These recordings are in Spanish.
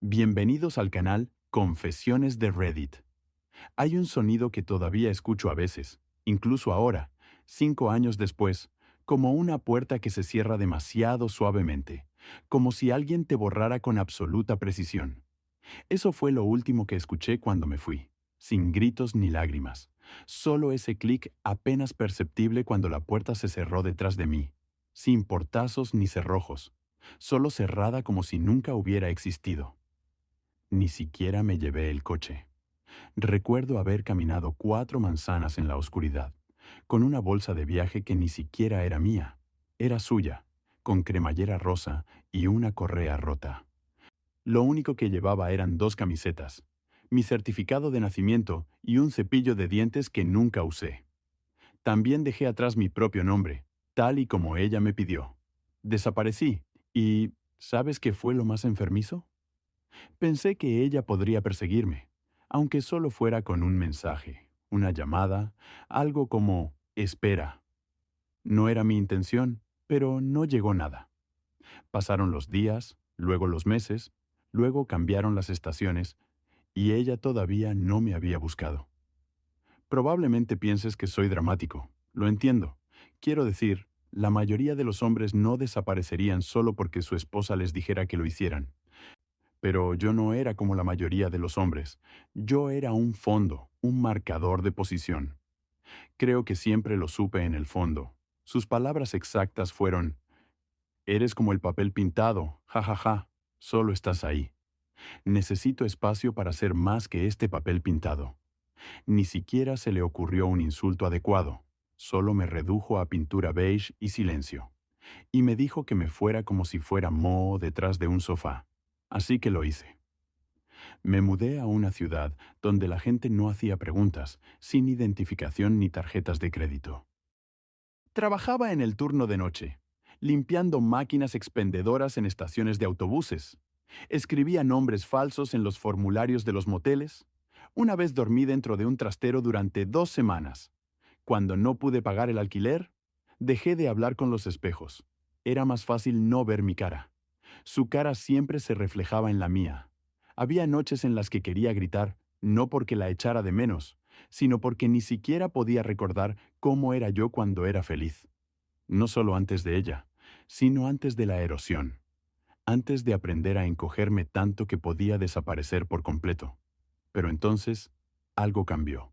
Bienvenidos al canal Confesiones de Reddit. Hay un sonido que todavía escucho a veces, incluso ahora, 5 años después, como una puerta que se cierra demasiado suavemente, como si alguien te borrara con absoluta precisión. Eso fue lo último que escuché cuando me fui, sin gritos ni lágrimas. Solo ese clic apenas perceptible cuando la puerta se cerró detrás de mí, sin portazos ni cerrojos, solo cerrada como si nunca hubiera existido. Ni siquiera me llevé el coche. Recuerdo haber caminado 4 manzanas en la oscuridad, con una bolsa de viaje que ni siquiera era mía. Era suya, con cremallera rosa y una correa rota. Lo único que llevaba eran 2 camisetas, mi certificado de nacimiento y un cepillo de dientes que nunca usé. También dejé atrás mi propio nombre, tal y como ella me pidió. Desaparecí y ¿sabes qué fue lo más enfermizo? Pensé que ella podría perseguirme, aunque solo fuera con un mensaje, una llamada, algo como «espera». No era mi intención, pero no llegó nada. Pasaron los días, luego los meses, luego cambiaron las estaciones, y ella todavía no me había buscado. Probablemente pienses que soy dramático, lo entiendo. Quiero decir, la mayoría de los hombres no desaparecerían solo porque su esposa les dijera que lo hicieran. Pero yo no era como la mayoría de los hombres. Yo era un fondo, un marcador de posición. Creo que siempre lo supe en el fondo. Sus palabras exactas fueron, «Eres como el papel pintado, ja ja ja, solo estás ahí. Necesito espacio para ser más que este papel pintado». Ni siquiera se le ocurrió un insulto adecuado. Solo me redujo a pintura beige y silencio. Y me dijo que me fuera como si fuera moho detrás de un sofá. Así que lo hice. Me mudé a una ciudad donde la gente no hacía preguntas, sin identificación ni tarjetas de crédito. Trabajaba en el turno de noche, limpiando máquinas expendedoras en estaciones de autobuses. Escribía nombres falsos en los formularios de los moteles. Una vez dormí dentro de un trastero durante 2 semanas. Cuando no pude pagar el alquiler, dejé de hablar con los espejos. Era más fácil no ver mi cara. Su cara siempre se reflejaba en la mía. Había noches en las que quería gritar, no porque la echara de menos, sino porque ni siquiera podía recordar cómo era yo cuando era feliz. No solo antes de ella, sino antes de la erosión, antes de aprender a encogerme tanto que podía desaparecer por completo. Pero entonces, algo cambió.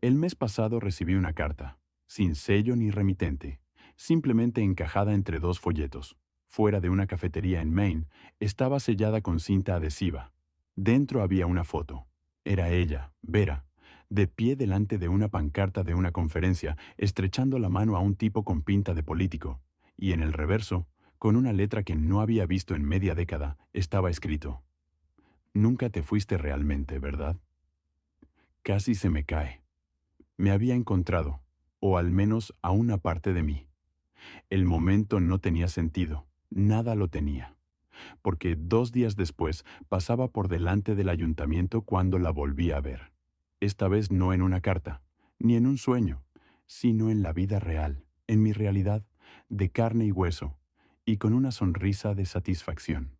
El mes pasado recibí una carta, sin sello ni remitente, simplemente encajada entre 2 folletos. Fuera de una cafetería en Maine, estaba sellada con cinta adhesiva. Dentro había una foto. Era ella, Vera, de pie delante de una pancarta de una conferencia, estrechando la mano a un tipo con pinta de político. Y en el reverso, con una letra que no había visto en media década, estaba escrito: «Nunca te fuiste realmente, ¿verdad?». Casi se me cae. Me había encontrado, o al menos a una parte de mí. El momento no tenía sentido, nada lo tenía, porque 2 días después pasaba por delante del ayuntamiento cuando la volví a ver. Esta vez no en una carta, ni en un sueño, sino en la vida real, en mi realidad, de carne y hueso, y con una sonrisa de satisfacción.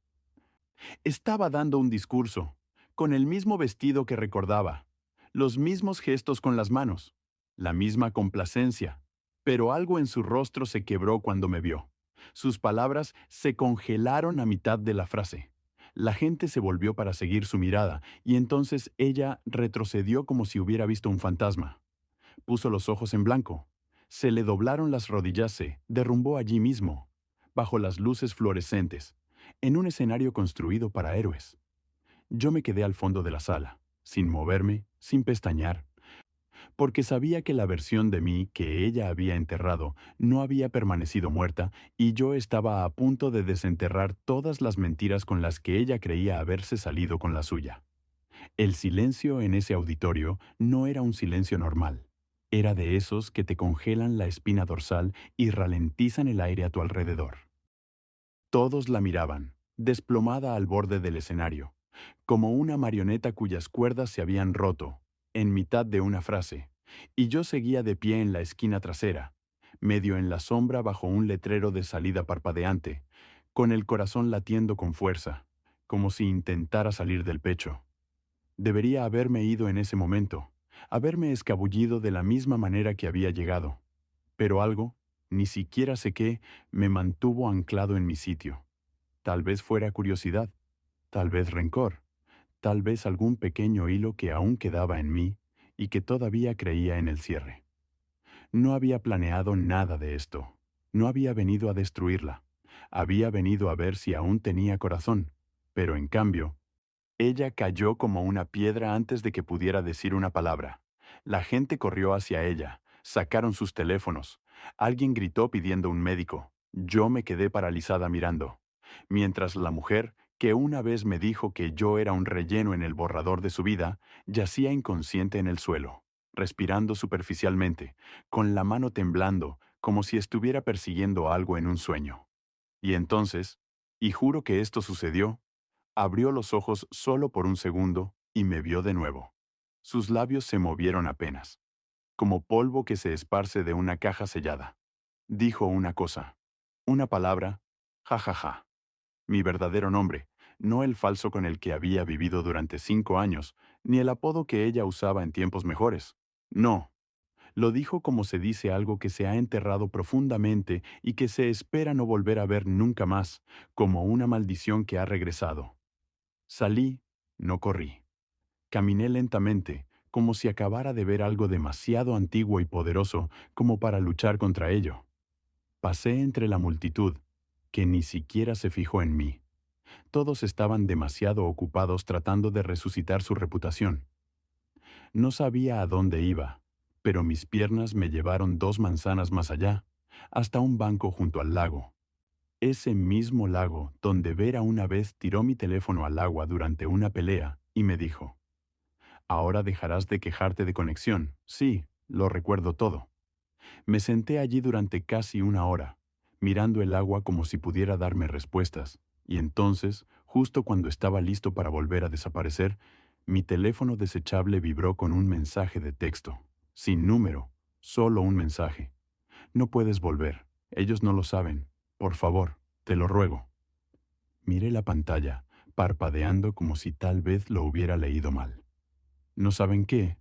Estaba dando un discurso, con el mismo vestido que recordaba, los mismos gestos con las manos, la misma complacencia, pero algo en su rostro se quebró cuando me vio. Sus palabras se congelaron a mitad de la frase. La gente se volvió para seguir su mirada, y entonces ella retrocedió como si hubiera visto un fantasma. Puso los ojos en blanco. Se le doblaron las rodillas, se derrumbó allí mismo, bajo las luces fluorescentes, en un escenario construido para héroes. Yo me quedé al fondo de la sala, sin moverme, sin pestañear, porque sabía que la versión de mí que ella había enterrado no había permanecido muerta y yo estaba a punto de desenterrar todas las mentiras con las que ella creía haberse salido con la suya. El silencio en ese auditorio no era un silencio normal. Era de esos que te congelan la espina dorsal y ralentizan el aire a tu alrededor. Todos la miraban, desplomada al borde del escenario, como una marioneta cuyas cuerdas se habían roto, en mitad de una frase, y yo seguía de pie en la esquina trasera, medio en la sombra bajo un letrero de salida parpadeante, con el corazón latiendo con fuerza, como si intentara salir del pecho. Debería haberme ido en ese momento, haberme escabullido de la misma manera que había llegado. Pero algo, ni siquiera sé qué, me mantuvo anclado en mi sitio. Tal vez fuera curiosidad, tal vez rencor, tal vez algún pequeño hilo que aún quedaba en mí y que todavía creía en el cierre. No había planeado nada de esto. No había venido a destruirla. Había venido a ver si aún tenía corazón. Pero en cambio, ella cayó como una piedra antes de que pudiera decir una palabra. La gente corrió hacia ella, sacaron sus teléfonos. Alguien gritó pidiendo un médico. Yo me quedé paralizada mirando. Mientras la mujer, que una vez me dijo que yo era un relleno en el borrador de su vida, yacía inconsciente en el suelo, respirando superficialmente, con la mano temblando, como si estuviera persiguiendo algo en un sueño. Y entonces, y juro que esto sucedió, abrió los ojos solo por un segundo y me vio de nuevo. Sus labios se movieron apenas, como polvo que se esparce de una caja sellada. Dijo una cosa, una palabra, ja ja ja. Mi verdadero nombre, no el falso con el que había vivido durante 5 años, ni el apodo que ella usaba en tiempos mejores. No, lo dijo como se dice algo que se ha enterrado profundamente y que se espera no volver a ver nunca más, como una maldición que ha regresado. Salí, no corrí. Caminé lentamente, como si acabara de ver algo demasiado antiguo y poderoso como para luchar contra ello. Pasé entre la multitud, que ni siquiera se fijó en mí. Todos estaban demasiado ocupados tratando de resucitar su reputación. No sabía a dónde iba, pero mis piernas me llevaron 2 manzanas más allá, hasta un banco junto al lago. Ese mismo lago donde Vera una vez tiró mi teléfono al agua durante una pelea y me dijo, ahora dejarás de quejarte de conexión. Sí, lo recuerdo todo. Me senté allí durante casi una hora, mirando el agua como si pudiera darme respuestas, y entonces, justo cuando estaba listo para volver a desaparecer, mi teléfono desechable vibró con un mensaje de texto, sin número, solo un mensaje. No puedes volver, ellos no lo saben. Por favor, te lo ruego. Miré la pantalla, parpadeando como si tal vez lo hubiera leído mal. ¿No saben qué?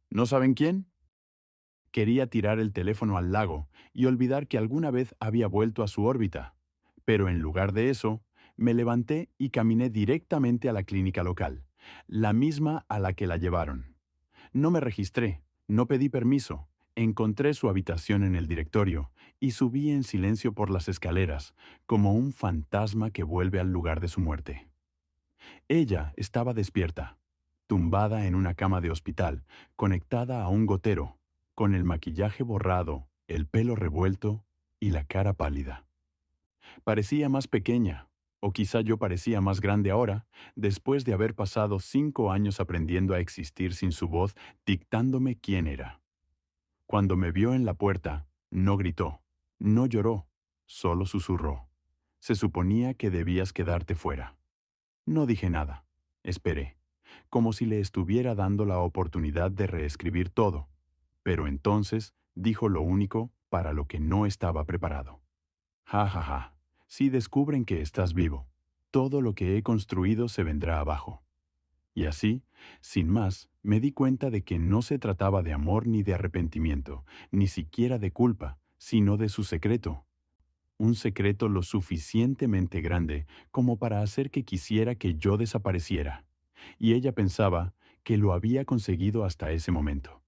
¿No saben quién? Quería tirar el teléfono al lago y olvidar que alguna vez había vuelto a su órbita. Pero en lugar de eso, me levanté y caminé directamente a la clínica local, la misma a la que la llevaron. No me registré, no pedí permiso, encontré su habitación en el directorio y subí en silencio por las escaleras, como un fantasma que vuelve al lugar de su muerte. Ella estaba despierta, tumbada en una cama de hospital, conectada a un gotero, con el maquillaje borrado, el pelo revuelto y la cara pálida. Parecía más pequeña, o quizá yo parecía más grande ahora, después de haber pasado 5 años aprendiendo a existir sin su voz, dictándome quién era. Cuando me vio en la puerta, no gritó, no lloró, solo susurró. Se suponía que debías quedarte fuera. No dije nada. Esperé, como si le estuviera dando la oportunidad de reescribir todo. Pero entonces dijo lo único para lo que no estaba preparado. Ja, ja, ja. Si descubren que estás vivo, todo lo que he construido se vendrá abajo. Y así, sin más, me di cuenta de que no se trataba de amor ni de arrepentimiento, ni siquiera de culpa, sino de su secreto. Un secreto lo suficientemente grande como para hacer que quisiera que yo desapareciera. Y ella pensaba que lo había conseguido hasta ese momento.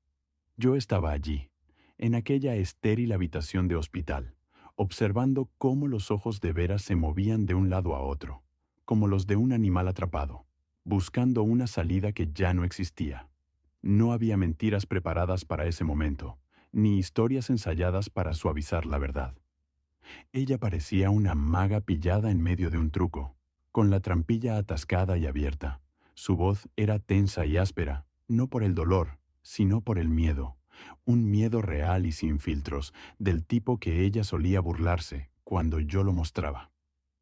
Yo estaba allí, en aquella estéril habitación de hospital, observando cómo los ojos de Vera se movían de un lado a otro, como los de un animal atrapado, buscando una salida que ya no existía. No había mentiras preparadas para ese momento, ni historias ensayadas para suavizar la verdad. Ella parecía una maga pillada en medio de un truco, con la trampilla atascada y abierta. Su voz era tensa y áspera, no por el dolor, sino por el miedo. Un miedo real y sin filtros, del tipo que ella solía burlarse cuando yo lo mostraba.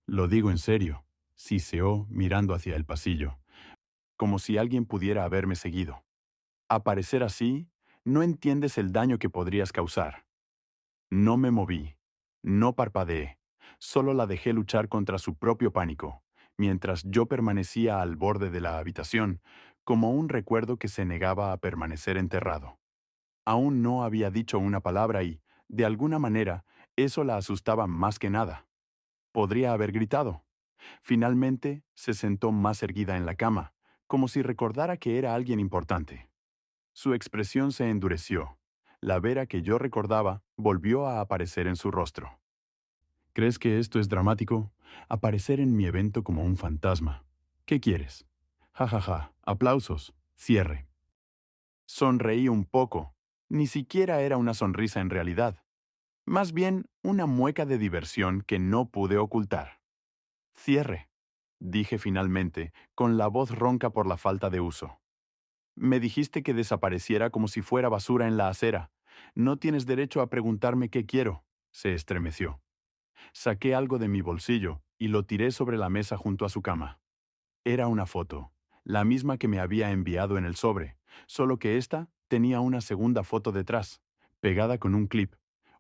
Lo digo en serio, siseó mirando hacia el pasillo, como si alguien pudiera haberme seguido. Aparecer así, no entiendes el daño que podrías causar. No me moví, no parpadeé, solo la dejé luchar contra su propio pánico, mientras yo permanecía al borde de la habitación, como un recuerdo que se negaba a permanecer enterrado. Aún no había dicho una palabra y, de alguna manera, eso la asustaba más que nada. Podría haber gritado. Finalmente, se sentó más erguida en la cama, como si recordara que era alguien importante. Su expresión se endureció. La Vera que yo recordaba volvió a aparecer en su rostro. ¿Crees que esto es dramático? Aparecer en mi evento como un fantasma. ¿Qué quieres? Ja, ja, ja. Aplausos. Cierre. Sonreí un poco. Ni siquiera era una sonrisa en realidad. Más bien, una mueca de diversión que no pude ocultar. Cierre, dije finalmente, con la voz ronca por la falta de uso. Me dijiste que desapareciera como si fuera basura en la acera. No tienes derecho a preguntarme qué quiero. Se estremeció. Saqué algo de mi bolsillo y lo tiré sobre la mesa junto a su cama. Era una foto, la misma que me había enviado en el sobre, solo que esta tenía una segunda foto detrás, pegada con un clip,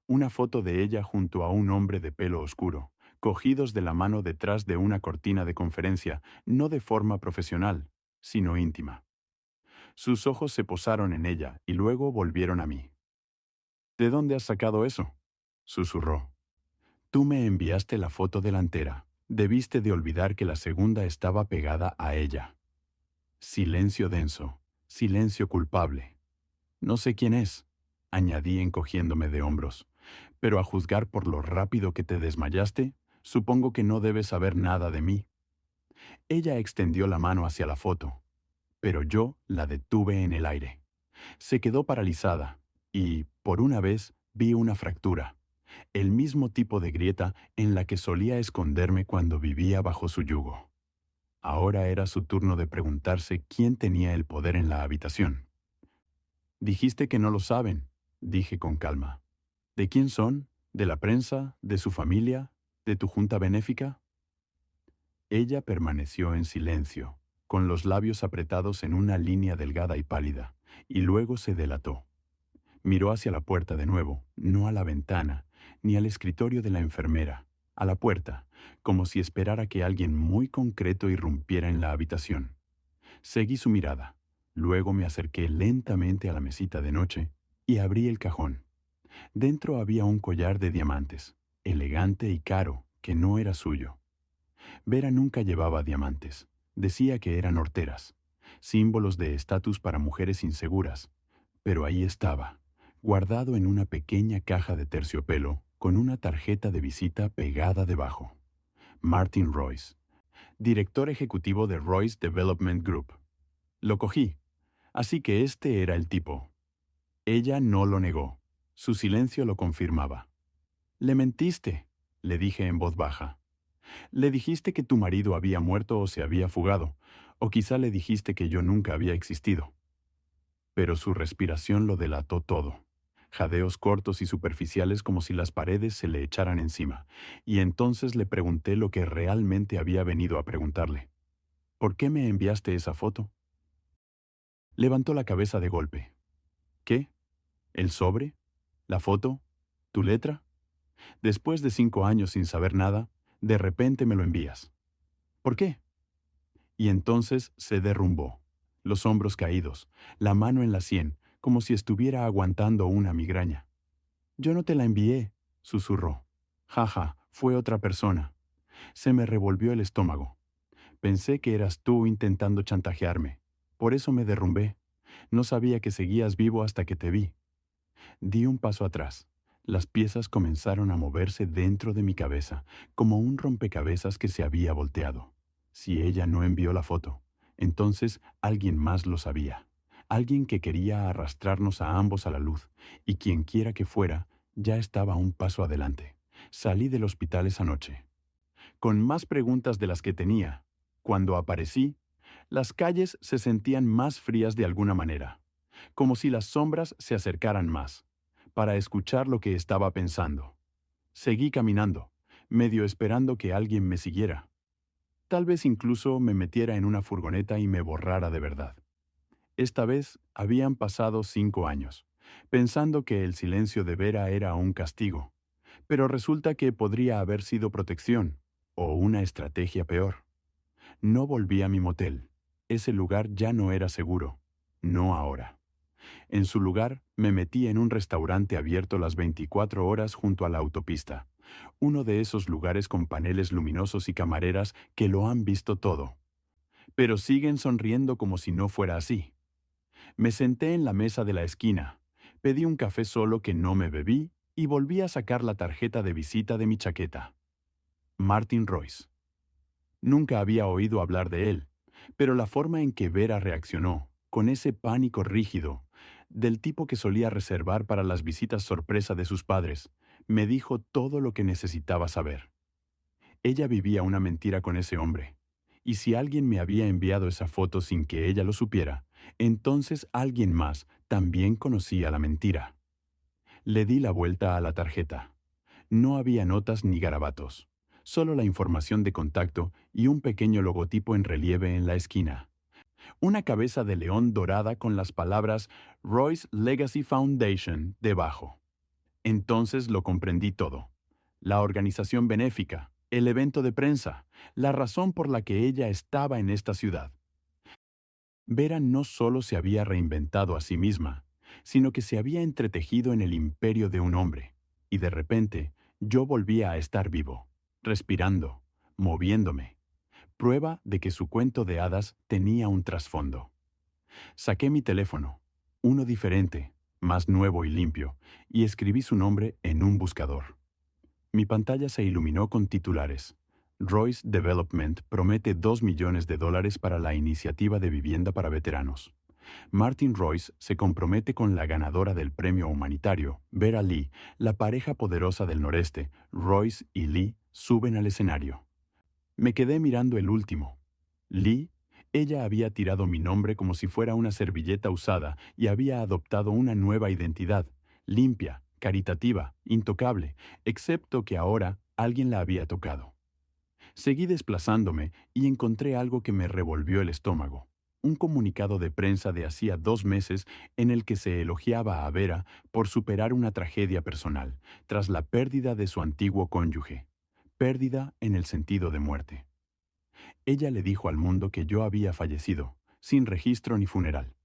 una foto de ella junto a un hombre de pelo oscuro, cogidos de la mano detrás de una cortina de conferencia, no de forma profesional, sino íntima. Sus ojos se posaron en ella y luego volvieron a mí. ¿De dónde has sacado eso? Susurró. Tú me enviaste la foto delantera. Debiste de olvidar que la segunda estaba pegada a ella. Silencio denso, silencio culpable. No sé quién es, añadí encogiéndome de hombros, pero a juzgar por lo rápido que te desmayaste, supongo que no debes saber nada de mí. Ella extendió la mano hacia la foto, pero yo la detuve en el aire. Se quedó paralizada y, por una vez, vi una fractura, el mismo tipo de grieta en la que solía esconderme cuando vivía bajo su yugo. Ahora era su turno de preguntarse quién tenía el poder en la habitación. Dijiste que no lo saben, dije con calma. ¿De quién son? ¿De la prensa? ¿De su familia? ¿De tu junta benéfica? Ella permaneció en silencio, con los labios apretados en una línea delgada y pálida, y luego se delató. Miró hacia la puerta de nuevo, no a la ventana, ni al escritorio de la enfermera, a la puerta, como si esperara que alguien muy concreto irrumpiera en la habitación. Seguí su mirada. Luego me acerqué lentamente a la mesita de noche y abrí el cajón. Dentro había un collar de diamantes, elegante y caro, que no era suyo. Vera nunca llevaba diamantes. Decía que eran horteras, símbolos de estatus para mujeres inseguras. Pero ahí estaba, guardado en una pequeña caja de terciopelo, con una tarjeta de visita pegada debajo. Martin Royce, director ejecutivo de Royce Development Group. Lo cogí. Así que este era el tipo. Ella no lo negó. Su silencio lo confirmaba. «Le mentiste», le dije en voz baja. «Le dijiste que tu marido había muerto o se había fugado, o quizá le dijiste que yo nunca había existido». Pero su respiración lo delató todo. Jadeos cortos y superficiales como si las paredes se le echaran encima, y entonces le pregunté lo que realmente había venido a preguntarle. «¿Por qué me enviaste esa foto?» Levantó la cabeza de golpe. «¿Qué? ¿El sobre? ¿La foto? ¿Tu letra? Después de 5 años sin saber nada, de repente me lo envías. ¿Por qué?» Y entonces se derrumbó, los hombros caídos, la mano en la sien, como si estuviera aguantando una migraña. «Yo no te la envié», susurró. «Jaja, fue otra persona». Se me revolvió el estómago. Pensé que eras tú intentando chantajearme. Por eso me derrumbé. No sabía que seguías vivo hasta que te vi. Di un paso atrás. Las piezas comenzaron a moverse dentro de mi cabeza, como un rompecabezas que se había volteado. Si ella no envió la foto, entonces alguien más lo sabía. Alguien que quería arrastrarnos a ambos a la luz, y quien quiera que fuera, ya estaba un paso adelante. Salí del hospital esa noche, con más preguntas de las que tenía. Cuando aparecí, las calles se sentían más frías de alguna manera, como si las sombras se acercaran más, para escuchar lo que estaba pensando. Seguí caminando, medio esperando que alguien me siguiera. Tal vez incluso me metiera en una furgoneta y me borrara de verdad. Esta vez habían pasado 5 años, pensando que el silencio de Vera era un castigo, pero resulta que podría haber sido protección, o una estrategia peor. No volví a mi motel. Ese lugar ya no era seguro. No ahora. En su lugar, me metí en un restaurante abierto las 24 horas junto a la autopista. Uno de esos lugares con paneles luminosos y camareras que lo han visto todo. Pero siguen sonriendo como si no fuera así. Me senté en la mesa de la esquina, pedí un café solo que no me bebí y volví a sacar la tarjeta de visita de mi chaqueta. Martin Royce. Nunca había oído hablar de él, pero la forma en que Vera reaccionó, con ese pánico rígido, del tipo que solía reservar para las visitas sorpresa de sus padres, me dijo todo lo que necesitaba saber. Ella vivía una mentira con ese hombre, y si alguien me había enviado esa foto sin que ella lo supiera, entonces alguien más también conocía la mentira. Le di la vuelta a la tarjeta. No había notas ni garabatos, solo la información de contacto y un pequeño logotipo en relieve en la esquina. Una cabeza de león dorada con las palabras Royce Legacy Foundation debajo. Entonces lo comprendí todo. La organización benéfica, el evento de prensa, la razón por la que ella estaba en esta ciudad. Vera no solo se había reinventado a sí misma, sino que se había entretejido en el imperio de un hombre, y de repente yo volvía a estar vivo, respirando, moviéndome, prueba de que su cuento de hadas tenía un trasfondo. Saqué mi teléfono, uno diferente, más nuevo y limpio, y escribí su nombre en un buscador. Mi pantalla se iluminó con titulares. Royce Development promete $2 millones para la iniciativa de vivienda para veteranos. Martin Royce se compromete con la ganadora del premio humanitario, Vera Lee. La pareja poderosa del noreste, Royce y Lee, suben al escenario. Me quedé mirando el último. Lee, ella había tirado mi nombre como si fuera una servilleta usada y había adoptado una nueva identidad, limpia, caritativa, intocable, excepto que ahora alguien la había tocado. Seguí desplazándome y encontré algo que me revolvió el estómago. Un comunicado de prensa de hacía 2 meses en el que se elogiaba a Vera por superar una tragedia personal, tras la pérdida de su antiguo cónyuge. Pérdida en el sentido de muerte. Ella le dijo al mundo que yo había fallecido, sin registro ni funeral.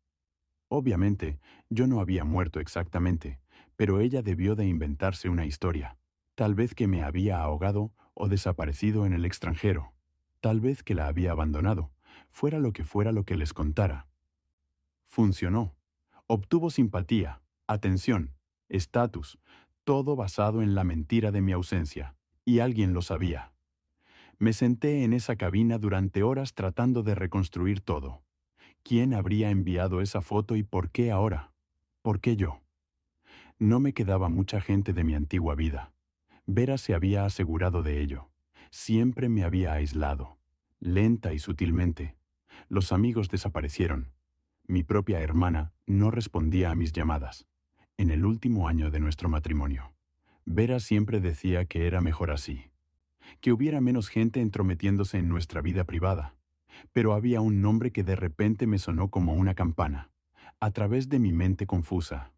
Obviamente, yo no había muerto exactamente, pero ella debió de inventarse una historia. Tal vez que me había ahogado o desaparecido en el extranjero. Tal vez que la había abandonado, fuera lo que les contara. Funcionó. Obtuvo simpatía, atención, estatus, todo basado en la mentira de mi ausencia. Y alguien lo sabía. Me senté en esa cabina durante horas tratando de reconstruir todo. ¿Quién habría enviado esa foto y por qué ahora? ¿Por qué yo? No me quedaba mucha gente de mi antigua vida. Vera se había asegurado de ello. Siempre me había aislado, lenta y sutilmente. Los amigos desaparecieron. Mi propia hermana no respondía a mis llamadas. En el último año de nuestro matrimonio. Vera siempre decía que era mejor así. Que hubiera menos gente entrometiéndose en nuestra vida privada. Pero había un nombre que de repente me sonó como una campana, a través de mi mente confusa.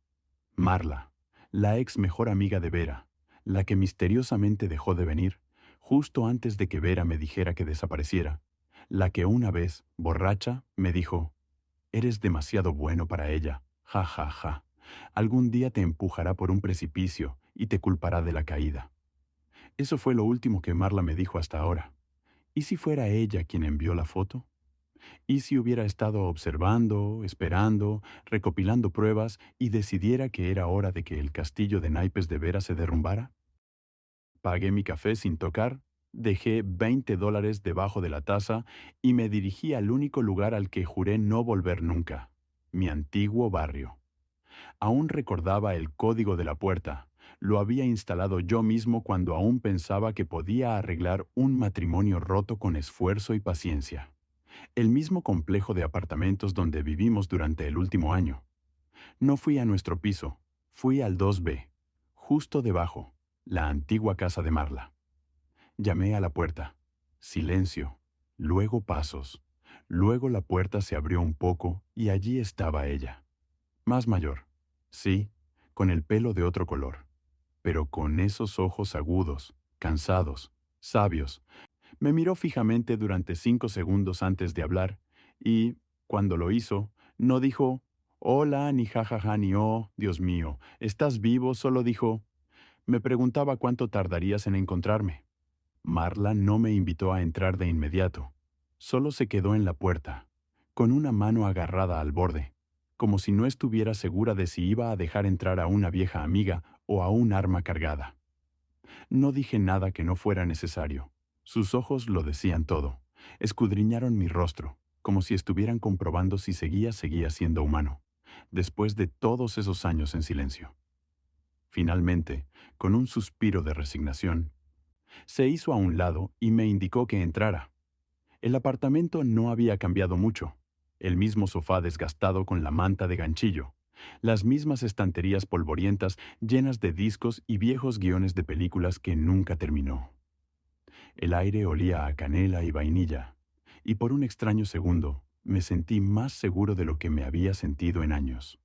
Marla, la ex mejor amiga de Vera, la que misteriosamente dejó de venir, justo antes de que Vera me dijera que desapareciera, la que una vez, borracha, me dijo, «Eres demasiado bueno para ella, ja ja ja. Algún día te empujará por un precipicio y te culpará de la caída». Eso fue lo último que Marla me dijo hasta ahora. ¿Y si fuera ella quien envió la foto? ¿Y si hubiera estado observando, esperando, recopilando pruebas y decidiera que era hora de que el castillo de naipes de Vera se derrumbara? Pagué mi café sin tocar, dejé $20 debajo de la taza y me dirigí al único lugar al que juré no volver nunca, mi antiguo barrio. Aún recordaba el código de la puerta. Lo había instalado yo mismo cuando aún pensaba que podía arreglar un matrimonio roto con esfuerzo y paciencia. El mismo complejo de apartamentos donde vivimos durante el último año. No fui a nuestro piso, fui al 2B, justo debajo, la antigua casa de Marla. Llamé a la puerta. Silencio. Luego pasos. Luego la puerta se abrió un poco y allí estaba ella. Más mayor. Sí, con el pelo de otro color, pero con esos ojos agudos, cansados, sabios. Me miró fijamente durante 5 segundos antes de hablar y, cuando lo hizo, no dijo, hola, ni jajaja, ni oh, Dios mío, ¿estás vivo? Solo dijo, me preguntaba cuánto tardarías en encontrarme. Marla no me invitó a entrar de inmediato. Solo se quedó en la puerta, con una mano agarrada al borde, como si no estuviera segura de si iba a dejar entrar a una vieja amiga o a un arma cargada. No dije nada que no fuera necesario. Sus ojos lo decían todo. Escudriñaron mi rostro, como si estuvieran comprobando si seguía siendo humano, después de todos esos años en silencio. Finalmente, con un suspiro de resignación, se hizo a un lado y me indicó que entrara. El apartamento no había cambiado mucho. El mismo sofá desgastado con la manta de ganchillo. Las mismas estanterías polvorientas llenas de discos y viejos guiones de películas que nunca terminó. El aire olía a canela y vainilla, y por un extraño segundo me sentí más seguro de lo que me había sentido en años.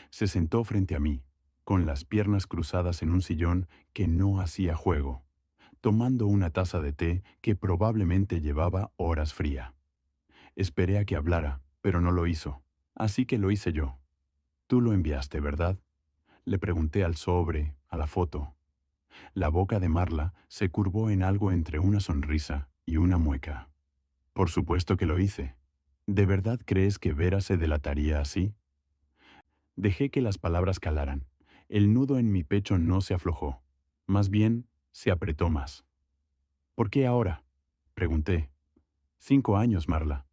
Se sentó frente a mí, con las piernas cruzadas en un sillón que no hacía juego, tomando una taza de té que probablemente llevaba horas fría. Esperé a que hablara, pero no lo hizo, así que lo hice yo. Tú lo enviaste, ¿verdad? Le pregunté al sobre, a la foto. La boca de Marla se curvó en algo entre una sonrisa y una mueca. Por supuesto que lo hice. ¿De verdad crees que Vera se delataría así? Dejé que las palabras calaran. El nudo en mi pecho no se aflojó. Más bien, se apretó más. ¿Por qué ahora? Pregunté. 5 años, Marla.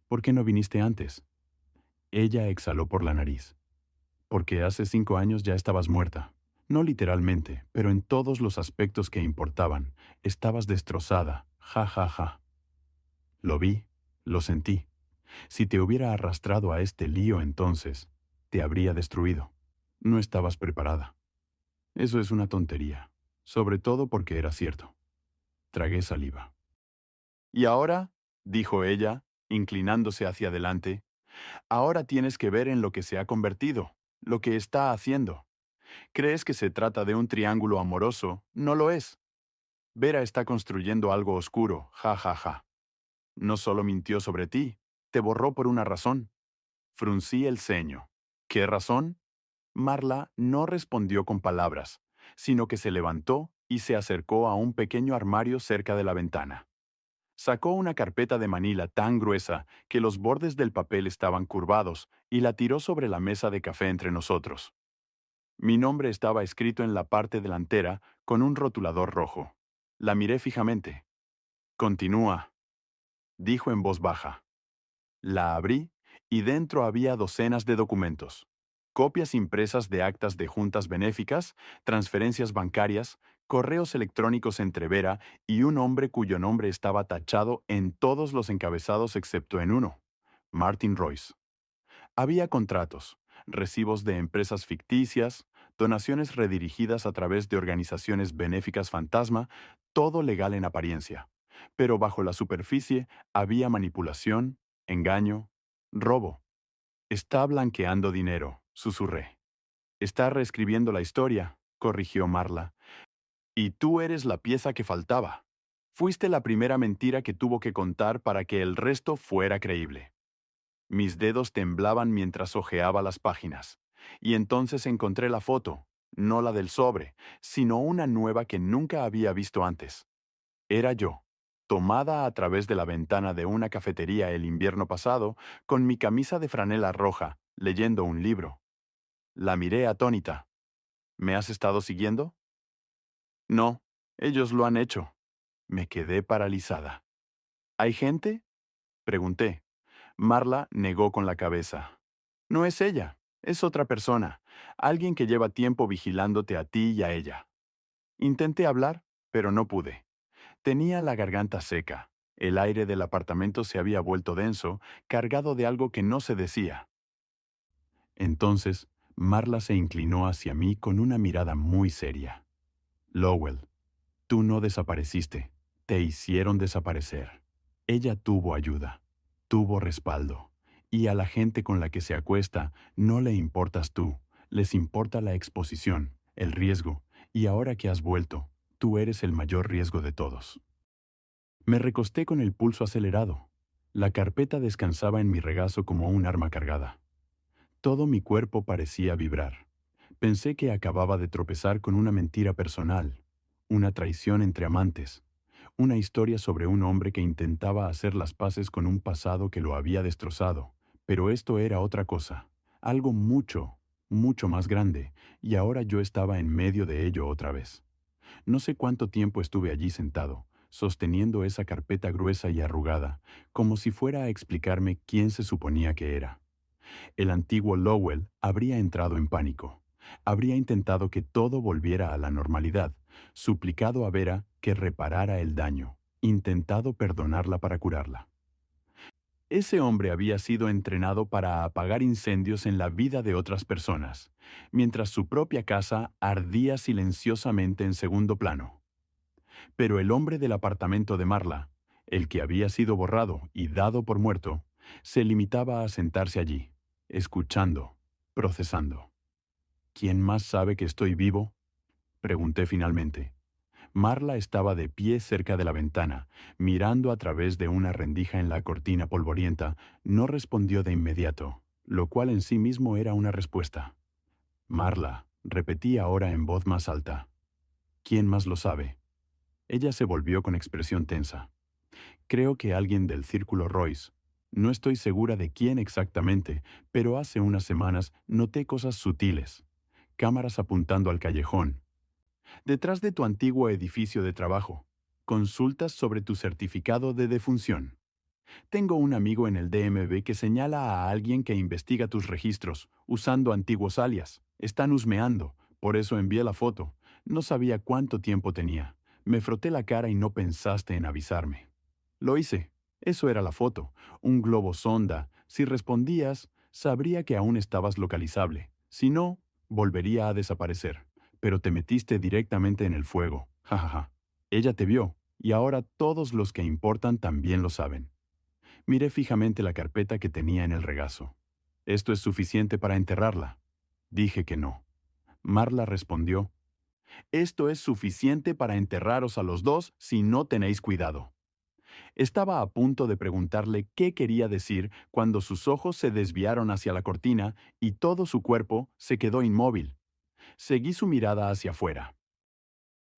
¿Por qué no viniste antes? Ella exhaló por la nariz. Porque hace 5 años ya estabas muerta. No literalmente, pero en todos los aspectos que importaban. Estabas destrozada. Ja, ja, ja. Lo vi, lo sentí. Si te hubiera arrastrado a este lío entonces, te habría destruido. No estabas preparada. Eso es una tontería, sobre todo porque era cierto. Tragué saliva. ¿Y ahora? Dijo ella, inclinándose hacia adelante. Ahora tienes que ver en lo que se ha convertido, lo que está haciendo. ¿Crees que se trata de un triángulo amoroso? No lo es. Vera está construyendo algo oscuro, ja, ja, ja. No solo mintió sobre ti, te borró por una razón. Fruncí el ceño. ¿Qué razón? Marla no respondió con palabras, sino que se levantó y se acercó a un pequeño armario cerca de la ventana. Sacó una carpeta de manila tan gruesa que los bordes del papel estaban curvados y la tiró sobre la mesa de café entre nosotros. Mi nombre estaba escrito en la parte delantera con un rotulador rojo. La miré fijamente. Continúa, dijo en voz baja. La abrí y dentro había docenas de documentos. Copias impresas de actas de juntas benéficas, transferencias bancarias, correos electrónicos entre Vera y un hombre cuyo nombre estaba tachado en todos los encabezados excepto en uno, Martin Royce. Había contratos, recibos de empresas ficticias, donaciones redirigidas a través de organizaciones benéficas fantasma, todo legal en apariencia. Pero bajo la superficie había manipulación, engaño, robo. Está blanqueando dinero, susurré. Está reescribiendo la historia, corrigió Marla. Y tú eres la pieza que faltaba. Fuiste la primera mentira que tuvo que contar para que el resto fuera creíble. Mis dedos temblaban mientras hojeaba las páginas. Y entonces encontré la foto, no la del sobre, sino una nueva que nunca había visto antes. Era yo, tomada a través de la ventana de una cafetería el invierno pasado, con mi camisa de franela roja, leyendo un libro. La miré atónita. ¿Me has estado siguiendo? No, ellos lo han hecho. Me quedé paralizada. ¿Hay gente? Pregunté. Marla negó con la cabeza. No es ella, es otra persona, alguien que lleva tiempo vigilándote a ti y a ella. Intenté hablar, pero no pude. Tenía la garganta seca. El aire del apartamento se había vuelto denso, cargado de algo que no se decía. Entonces, Marla se inclinó hacia mí con una mirada muy seria. Lowell, tú no desapareciste, te hicieron desaparecer. Ella tuvo ayuda, tuvo respaldo, y a la gente con la que se acuesta no le importas tú, les importa la exposición, el riesgo, y ahora que has vuelto, tú eres el mayor riesgo de todos. Me recosté con el pulso acelerado. La carpeta descansaba en mi regazo como un arma cargada. Todo mi cuerpo parecía vibrar. Pensé que acababa de tropezar con una mentira personal, una traición entre amantes, una historia sobre un hombre que intentaba hacer las paces con un pasado que lo había destrozado. Pero esto era otra cosa, algo mucho, mucho más grande, y ahora yo estaba en medio de ello otra vez. No sé cuánto tiempo estuve allí sentado, sosteniendo esa carpeta gruesa y arrugada, como si fuera a explicarme quién se suponía que era. El antiguo Lowell habría entrado en pánico. Habría intentado que todo volviera a la normalidad, suplicado a Vera que reparara el daño, intentado perdonarla para curarla. Ese hombre había sido entrenado para apagar incendios en la vida de otras personas, mientras su propia casa ardía silenciosamente en segundo plano. Pero el hombre del apartamento de Marla, el que había sido borrado y dado por muerto, se limitaba a sentarse allí, escuchando, procesando. ¿Quién más sabe que estoy vivo? Pregunté finalmente. Marla estaba de pie cerca de la ventana, mirando a través de una rendija en la cortina polvorienta. No respondió de inmediato, lo cual en sí mismo era una respuesta. Marla, repetí ahora en voz más alta. ¿Quién más lo sabe? Ella se volvió con expresión tensa. Creo que alguien del Círculo Royce. No estoy segura de quién exactamente, pero hace unas semanas noté cosas sutiles. Cámaras apuntando al callejón. Detrás de tu antiguo edificio de trabajo. Consultas sobre tu certificado de defunción. Tengo un amigo en el DMV que señala a alguien que investiga tus registros, usando antiguos alias. Están husmeando, por eso envié la foto. No sabía cuánto tiempo tenía. Me froté la cara y no pensaste en avisarme. Lo hice. Eso era la foto. Un globo sonda. Si respondías, sabría que aún estabas localizable. Si no, volvería a desaparecer. Pero te metiste directamente en el fuego. Ja, ja, ja. Ella te vio, y ahora todos los que importan también lo saben. Miré fijamente la carpeta que tenía en el regazo. ¿Esto es suficiente para enterrarla? Dije que no. Marla respondió, esto es suficiente para enterraros a los dos si no tenéis cuidado. Estaba a punto de preguntarle qué quería decir cuando sus ojos se desviaron hacia la cortina y todo su cuerpo se quedó inmóvil. Seguí su mirada hacia afuera.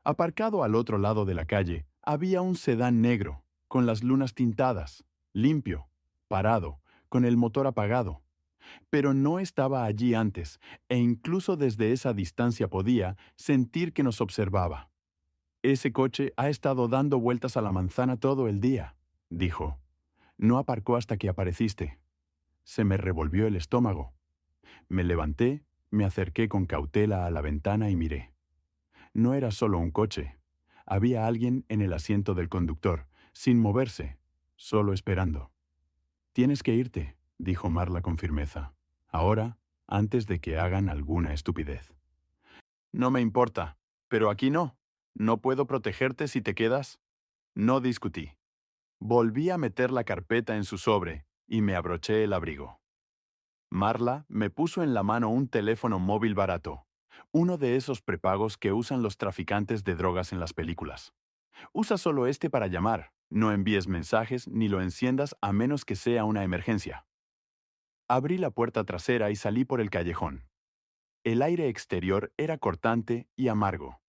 Aparcado al otro lado de la calle, había un sedán negro, con las lunas tintadas, limpio, parado, con el motor apagado. Pero no estaba allí antes, e incluso desde esa distancia podía sentir que nos observaba. Ese coche ha estado dando vueltas a la manzana todo el día, dijo. No aparcó hasta que apareciste. Se me revolvió el estómago. Me levanté, me acerqué con cautela a la ventana y miré. No era solo un coche. Había alguien en el asiento del conductor, sin moverse, solo esperando. Tienes que irte, dijo Marla con firmeza. Ahora, antes de que hagan alguna estupidez. No me importa, pero aquí no. No puedo protegerte si te quedas. No discutí. Volví a meter la carpeta en su sobre y me abroché el abrigo. Marla me puso en la mano un teléfono móvil barato, uno de esos prepagos que usan los traficantes de drogas en las películas. Usa solo este para llamar, no envíes mensajes ni lo enciendas a menos que sea una emergencia. Abrí la puerta trasera y salí por el callejón. El aire exterior era cortante y amargo.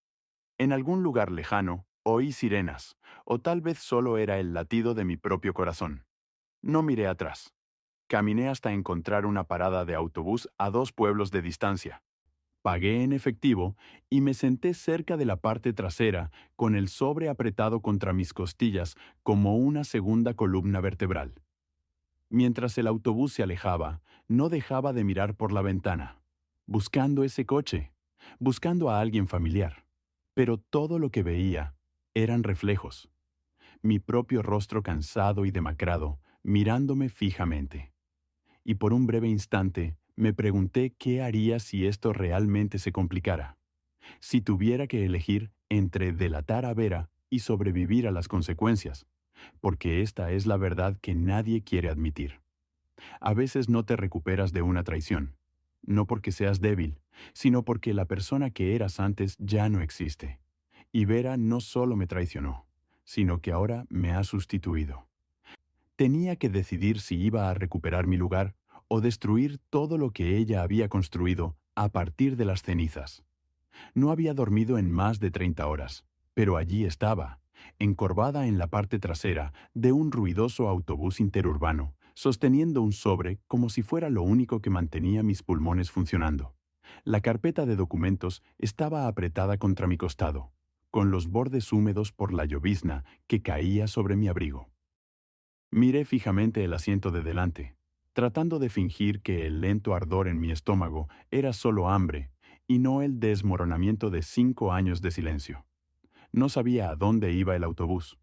En algún lugar lejano, oí sirenas, o tal vez solo era el latido de mi propio corazón. No miré atrás. Caminé hasta encontrar una parada de autobús a 2 pueblos de distancia. Pagué en efectivo y me senté cerca de la parte trasera con el sobre apretado contra mis costillas como una segunda columna vertebral. Mientras el autobús se alejaba, no dejaba de mirar por la ventana, buscando ese coche, buscando a alguien familiar. Pero todo lo que veía eran reflejos. Mi propio rostro cansado y demacrado, mirándome fijamente. Y por un breve instante me pregunté qué haría si esto realmente se complicara. Si tuviera que elegir entre delatar a Vera y sobrevivir a las consecuencias, porque esta es la verdad que nadie quiere admitir. A veces no te recuperas de una traición, no porque seas débil, sino porque la persona que eras antes ya no existe. Y Vera no solo me traicionó, sino que ahora me ha sustituido. Tenía que decidir si iba a recuperar mi lugar o destruir todo lo que ella había construido a partir de las cenizas. No había dormido en más de 30 horas, pero allí estaba, encorvada en la parte trasera de un ruidoso autobús interurbano, sosteniendo un sobre como si fuera lo único que mantenía mis pulmones funcionando. La carpeta de documentos estaba apretada contra mi costado, con los bordes húmedos por la llovizna que caía sobre mi abrigo. Miré fijamente el asiento de delante, tratando de fingir que el lento ardor en mi estómago era solo hambre y no el desmoronamiento de 5 años de silencio. No sabía a dónde iba el autobús.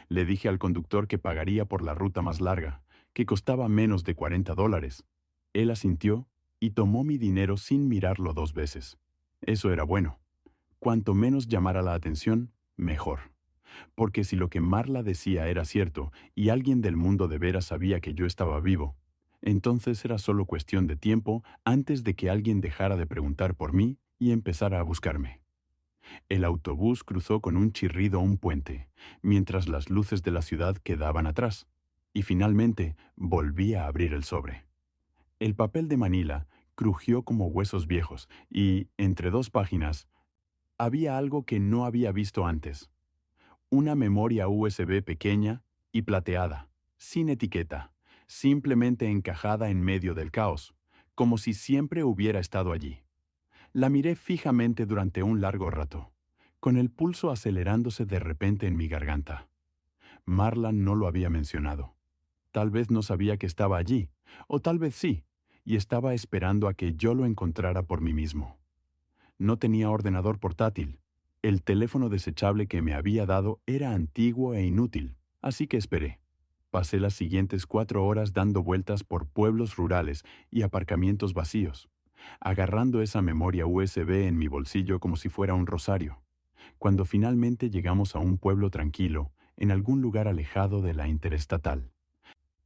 Le dije al conductor que pagaría por la ruta más larga, que costaba menos de $40. Él asintió y tomó mi dinero sin mirarlo 2 veces. Eso era bueno. Cuanto menos llamara la atención, mejor. Porque si lo que Marla decía era cierto y alguien del mundo de veras sabía que yo estaba vivo, entonces era solo cuestión de tiempo antes de que alguien dejara de preguntar por mí y empezara a buscarme. El autobús cruzó con un chirrido un puente, mientras las luces de la ciudad quedaban atrás, y finalmente volví a abrir el sobre. El papel de Manila crujió como huesos viejos y, entre 2 páginas, había algo que no había visto antes. Una memoria USB pequeña y plateada, sin etiqueta, simplemente encajada en medio del caos, como si siempre hubiera estado allí. La miré fijamente durante un largo rato, con el pulso acelerándose de repente en mi garganta. Marla no lo había mencionado. Tal vez no sabía que estaba allí, o tal vez sí, y estaba esperando a que yo lo encontrara por mí mismo. No tenía ordenador portátil. El teléfono desechable que me había dado era antiguo e inútil, así que esperé. Pasé las siguientes 4 horas dando vueltas por pueblos rurales y aparcamientos vacíos, agarrando esa memoria USB en mi bolsillo como si fuera un rosario. Cuando finalmente llegamos a un pueblo tranquilo, en algún lugar alejado de la interestatal.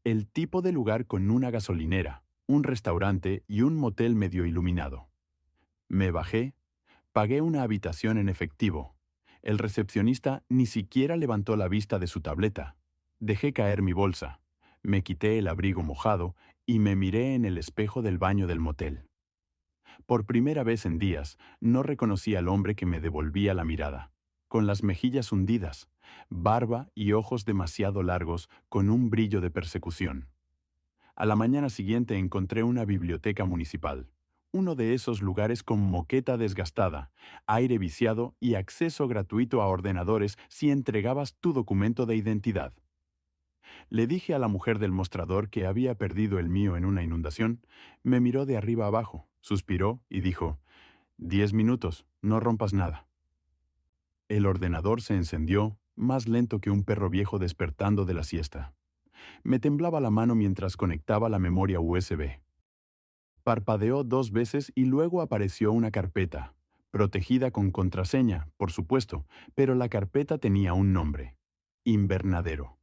El tipo de lugar con una gasolinera, un restaurante y un motel medio iluminado. Me bajé. Pagué una habitación en efectivo. El recepcionista ni siquiera levantó la vista de su tableta. Dejé caer mi bolsa. Me quité el abrigo mojado y me miré en el espejo del baño del motel. Por primera vez en días, no reconocí al hombre que me devolvía la mirada, con las mejillas hundidas, barba y ojos demasiado largos con un brillo de persecución. A la mañana siguiente encontré una biblioteca municipal, uno de esos lugares con moqueta desgastada, aire viciado y acceso gratuito a ordenadores si entregabas tu documento de identidad. Le dije a la mujer del mostrador que había perdido el mío en una inundación, me miró de arriba abajo, suspiró y dijo, 10 minutos, no rompas nada. El ordenador se encendió, más lento que un perro viejo despertando de la siesta. Me temblaba la mano mientras conectaba la memoria USB. Parpadeó 2 veces y luego apareció una carpeta, protegida con contraseña, por supuesto, pero la carpeta tenía un nombre. Invernadero.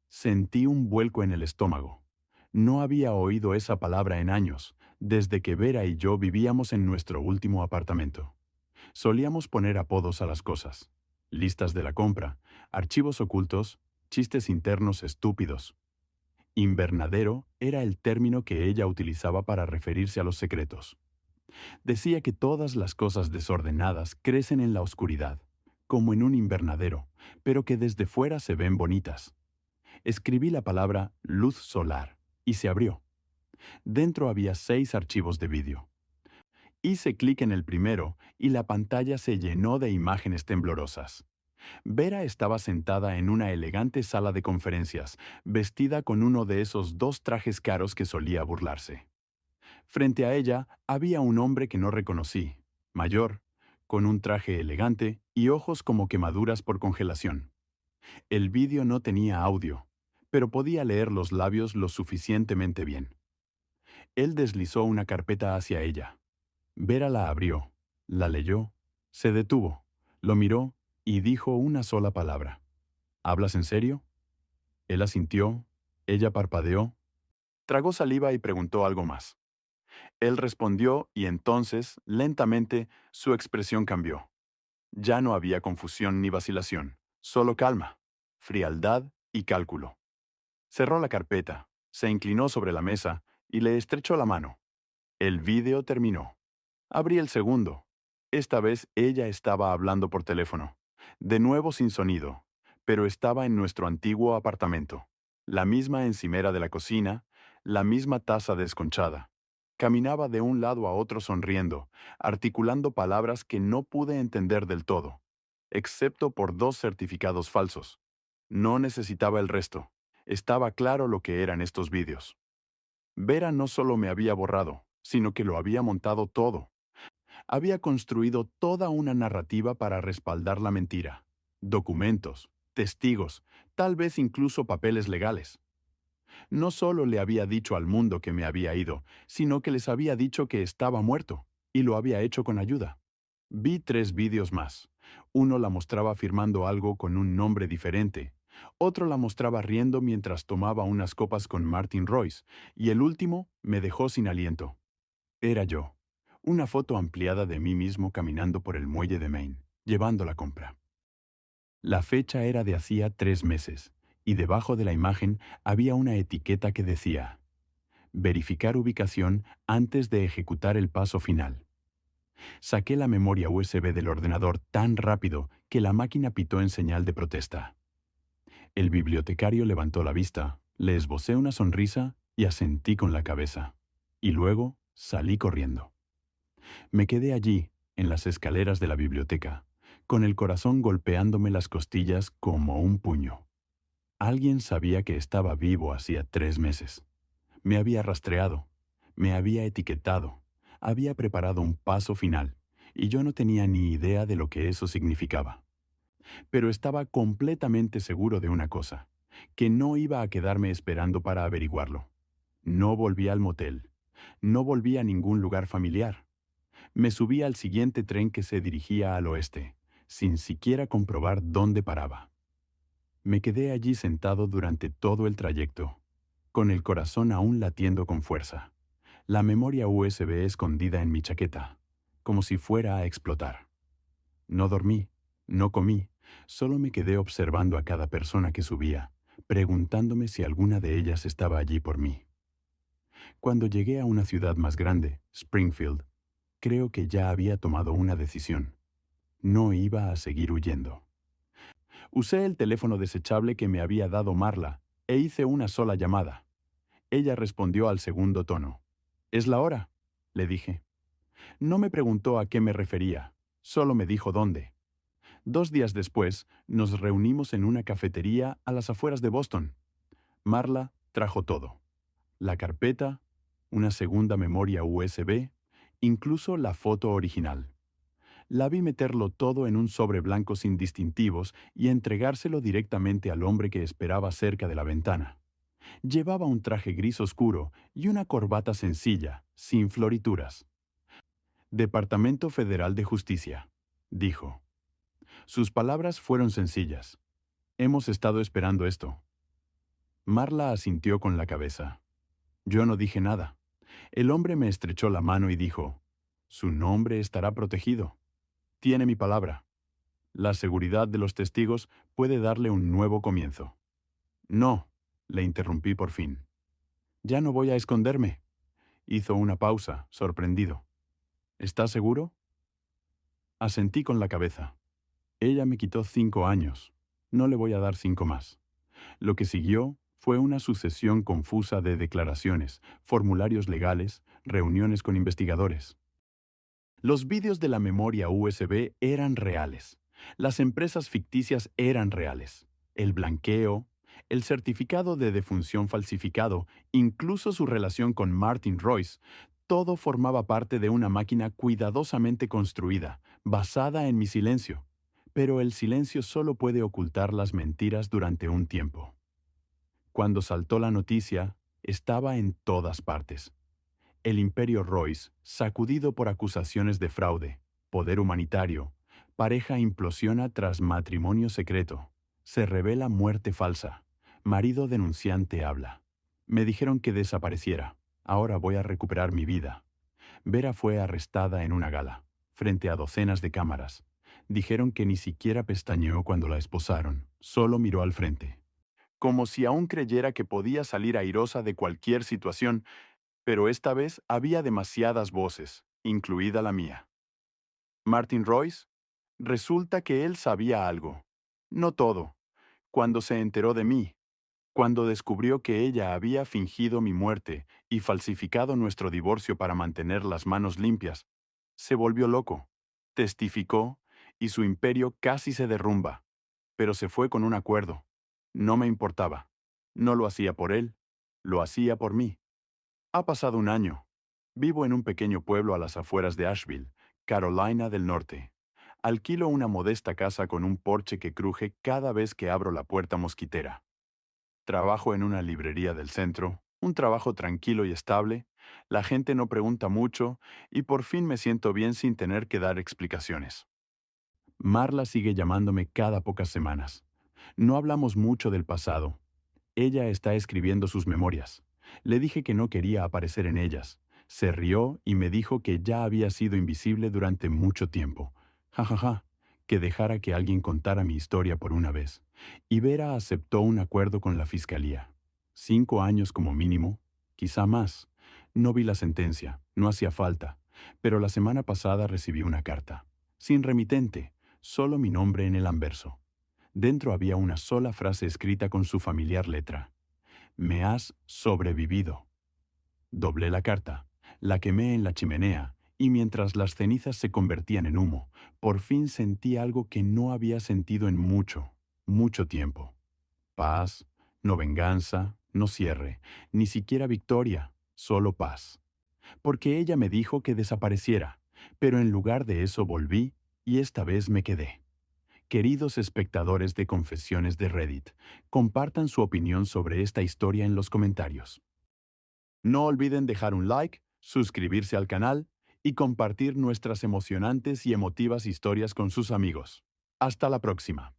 Sentí un vuelco en el estómago. No había oído esa palabra en años, desde que Vera y yo vivíamos en nuestro último apartamento. Solíamos poner apodos a las cosas. Listas de la compra, archivos ocultos, chistes internos estúpidos. Invernadero era el término que ella utilizaba para referirse a los secretos. Decía que todas las cosas desordenadas crecen en la oscuridad, como en un invernadero, pero que desde fuera se ven bonitas. Escribí la palabra luz solar y se abrió. Dentro había 6 archivos de vídeo. Hice clic en el primero y la pantalla se llenó de imágenes temblorosas. Vera estaba sentada en una elegante sala de conferencias, vestida con uno de esos 2 trajes caros que solía burlarse. Frente a ella había un hombre que no reconocí, mayor, con un traje elegante y ojos como quemaduras por congelación. El vídeo no tenía audio, pero podía leer los labios lo suficientemente bien. Él deslizó una carpeta hacia ella. Vera la abrió, la leyó, se detuvo, lo miró y dijo una sola palabra. ¿Hablas en serio? Él asintió, ella parpadeó, tragó saliva y preguntó algo más. Él respondió y entonces, lentamente, su expresión cambió. Ya no había confusión ni vacilación, solo calma. frialdad y cálculo. Cerró la carpeta, se inclinó sobre la mesa y le estrechó la mano. El vídeo terminó. Abrí el segundo. Esta vez ella estaba hablando por teléfono. De nuevo sin sonido, pero estaba en nuestro antiguo apartamento. La misma encimera de la cocina, la misma taza desconchada. Caminaba de un lado a otro sonriendo, articulando palabras que no pude entender del todo, excepto por 2 certificados falsos. No necesitaba el resto. Estaba claro lo que eran estos vídeos. Vera no solo me había borrado, sino que lo había montado todo. Había construido toda una narrativa para respaldar la mentira. Documentos, testigos, tal vez incluso papeles legales. No solo le había dicho al mundo que me había ido, sino que les había dicho que estaba muerto, y lo había hecho con ayuda. Vi 3 vídeos más. Uno la mostraba firmando algo con un nombre diferente. Otro la mostraba riendo mientras tomaba unas copas con Martin Royce, y el último me dejó sin aliento. Era yo. Una foto ampliada de mí mismo caminando por el muelle de Maine, llevando la compra. La fecha era de hacía 3 meses, y debajo de la imagen había una etiqueta que decía: verificar ubicación antes de ejecutar el paso final. Saqué la memoria USB del ordenador tan rápido que la máquina pitó en señal de protesta. El bibliotecario levantó la vista, le esbocé una sonrisa y asentí con la cabeza. Y luego salí corriendo. Me quedé allí, en las escaleras de la biblioteca, con el corazón golpeándome las costillas como un puño. Alguien sabía que estaba vivo hacía 3 meses. Me había rastreado, me había etiquetado, había preparado un paso final, y yo no tenía ni idea de lo que eso significaba. Pero estaba completamente seguro de una cosa, que no iba a quedarme esperando para averiguarlo. No volví al motel, no volví a ningún lugar familiar. Me subí al siguiente tren que se dirigía al oeste, sin siquiera comprobar dónde paraba. Me quedé allí sentado durante todo el trayecto, con el corazón aún latiendo con fuerza, la memoria USB escondida en mi chaqueta, como si fuera a explotar. No dormí, no comí, solo me quedé observando a cada persona que subía, preguntándome si alguna de ellas estaba allí por mí. Cuando llegué a una ciudad más grande, Springfield, creo que ya había tomado una decisión. No iba a seguir huyendo. Usé el teléfono desechable que me había dado Marla e hice una sola llamada. Ella respondió al segundo tono. «¿Es la hora?», le dije. No me preguntó a qué me refería, solo me dijo dónde. 2 días después, nos reunimos en una cafetería a las afueras de Boston. Marla trajo todo: la carpeta, una segunda memoria USB, incluso la foto original. La vi meterlo todo en un sobre blanco sin distintivos y entregárselo directamente al hombre que esperaba cerca de la ventana. Llevaba un traje gris oscuro y una corbata sencilla, sin florituras. «Departamento Federal de Justicia», dijo. Sus palabras fueron sencillas. «Hemos estado esperando esto». Marla asintió con la cabeza. Yo no dije nada. El hombre me estrechó la mano y dijo: «Su nombre estará protegido. Tiene mi palabra. La seguridad de los testigos puede darle un nuevo comienzo». «No», le interrumpí por fin. «Ya no voy a esconderme». Hizo una pausa, sorprendido. «¿Estás seguro?». Asentí con la cabeza. Ella me quitó 5 años. No le voy a dar 5 más. Lo que siguió fue una sucesión confusa de declaraciones, formularios legales, reuniones con investigadores. Los vídeos de la memoria USB eran reales. Las empresas ficticias eran reales. El blanqueo, el certificado de defunción falsificado, incluso su relación con Martin Royce, todo formaba parte de una máquina cuidadosamente construida, basada en mi silencio. Pero el silencio solo puede ocultar las mentiras durante un tiempo. Cuando saltó la noticia, estaba en todas partes. El imperio Royce, sacudido por acusaciones de fraude, poder humanitario, pareja implosiona tras matrimonio secreto, se revela muerte falsa, marido denunciante habla. Me dijeron que desapareciera, ahora voy a recuperar mi vida. Vera fue arrestada en una gala, frente a docenas de cámaras. Dijeron que ni siquiera pestañeó cuando la esposaron, Solo miró al frente, como si aún creyera que podía salir airosa de cualquier situación, pero esta vez había demasiadas voces, incluida la mía. Martin Royce, resulta que él sabía algo. No todo. Cuando se enteró de mí, cuando descubrió que ella había fingido mi muerte y falsificado nuestro divorcio para mantener las manos limpias, se volvió loco, testificó, y su imperio casi se derrumba. Pero se fue con un acuerdo. No me importaba. No lo hacía por él, lo hacía por mí. Ha pasado un año. Vivo en un pequeño pueblo a las afueras de Asheville, Carolina del Norte. Alquilo una modesta casa con un porche que cruje cada vez que abro la puerta mosquitera. Trabajo en una librería del centro, un trabajo tranquilo y estable, la gente no pregunta mucho y por fin me siento bien sin tener que dar explicaciones. Marla sigue llamándome cada pocas semanas. No hablamos mucho del pasado. Ella está escribiendo sus memorias. Le dije que no quería aparecer en ellas. Se rió y me dijo que ya había sido invisible durante mucho tiempo. Ja, ja, ja, que dejara que alguien contara mi historia por una vez. Y Vera aceptó un acuerdo con la fiscalía. 5 años como mínimo, quizá más. No vi la sentencia, no hacía falta, pero la semana pasada recibí una carta. Sin remitente, solo mi nombre en el anverso. Dentro había una sola frase escrita con su familiar letra. Me has sobrevivido. Doblé la carta, la quemé en la chimenea, y mientras las cenizas se convertían en humo, por fin sentí algo que no había sentido en mucho, mucho tiempo. Paz, no venganza, no cierre, ni siquiera victoria, solo paz. Porque ella me dijo que desapareciera, pero en lugar de eso volví y esta vez me quedé. Queridos espectadores de Confesiones de Reddit, compartan su opinión sobre esta historia en los comentarios. No olviden dejar un like, suscribirse al canal y compartir nuestras emocionantes y emotivas historias con sus amigos. Hasta la próxima.